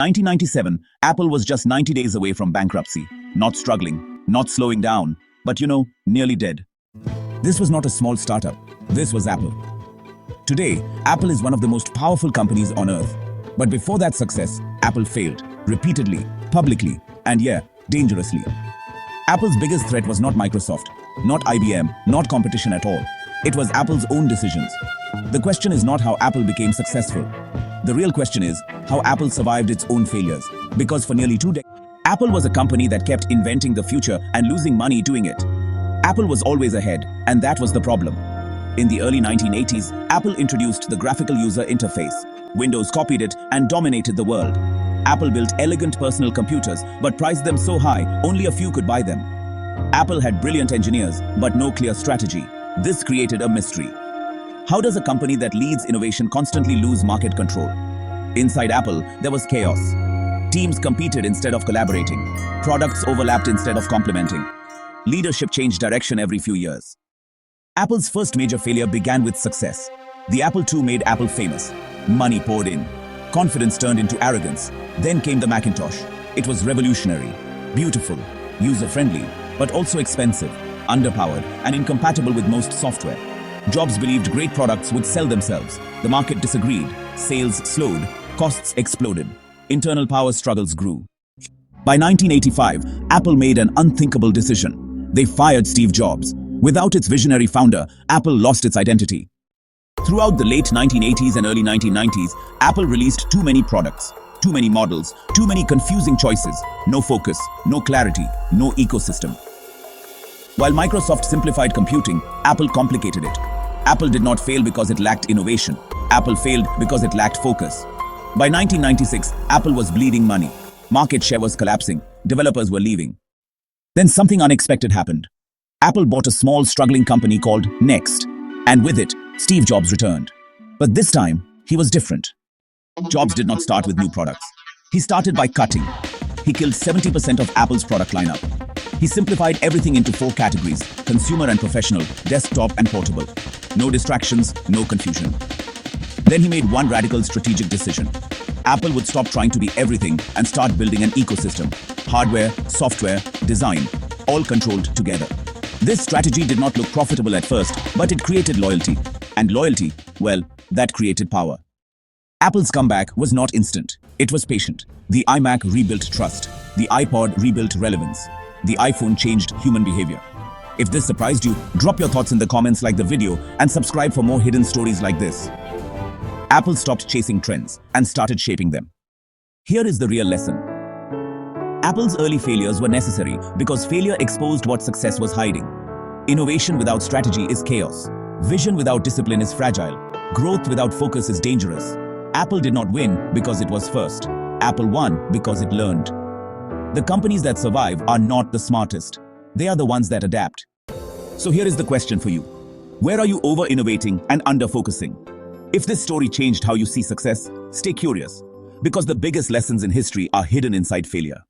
1997, Apple was just 90 days away from bankruptcy. Not struggling, not slowing down, but nearly dead. This was not a small startup. This was Apple. Today, Apple is one of the most powerful companies on earth. But before that success, Apple failed, repeatedly, publicly, and dangerously. Apple's biggest threat was not Microsoft, not IBM, not competition at all. It was Apple's own decisions. The question is not how Apple became successful. The real question is how Apple survived its own failures. Because for nearly 2 decades, Apple was a company that kept inventing the future and losing money doing it. Apple was always ahead, and that was the problem. In the early 1980s, Apple introduced the graphical user interface. Windows copied it and dominated the world. Apple built elegant personal computers, but priced them so high, only a few could buy them. Apple had brilliant engineers, but no clear strategy. This created a mystery. How does a company that leads innovation constantly lose market control? Inside Apple, there was chaos. Teams competed instead of collaborating. Products overlapped instead of complementing. Leadership changed direction every few years. Apple's first major failure began with success. The Apple II made Apple famous. Money poured in. Confidence turned into arrogance. Then came the Macintosh. It was revolutionary, beautiful, user-friendly, but also expensive, underpowered, and incompatible with most software. Jobs believed great products would sell themselves. The market disagreed. Sales slowed. Costs exploded. Internal power struggles grew. By 1985, Apple made an unthinkable decision. They fired Steve Jobs. Without its visionary founder, Apple lost its identity. Throughout the late 1980s and early 1990s, Apple released too many products, too many models, too many confusing choices. No focus, no clarity, no ecosystem. While Microsoft simplified computing, Apple complicated it. Apple did not fail because it lacked innovation. Apple failed because it lacked focus. By 1996, Apple was bleeding money. Market share was collapsing. Developers were leaving. Then something unexpected happened. Apple bought a small, struggling company called Next, and with it, Steve Jobs returned. But this time, he was different. Jobs did not start with new products. He started by cutting. He killed 70% of Apple's product lineup. He simplified everything into 4 categories: consumer and professional, desktop and portable. No distractions, no confusion. Then he made one radical strategic decision. Apple would stop trying to be everything and start building an ecosystem. Hardware, software, design, all controlled together. This strategy did not look profitable at first, but it created loyalty. And loyalty, well, that created power. Apple's comeback was not instant. It was patient. The iMac rebuilt trust. The iPod rebuilt relevance. The iPhone changed human behavior. If this surprised you, drop your thoughts in the comments, like the video, and subscribe for more hidden stories like this. Apple stopped chasing trends and started shaping them. Here is the real lesson. Apple's early failures were necessary because failure exposed what success was hiding. Innovation without strategy is chaos. Vision without discipline is fragile. Growth without focus is dangerous. Apple did not win because it was first. Apple won because it learned. The companies that survive are not the smartest. They are the ones that adapt. So here is the question for you. Where are you over-innovating and under-focusing? If this story changed how you see success, stay curious, because the biggest lessons in history are hidden inside failure.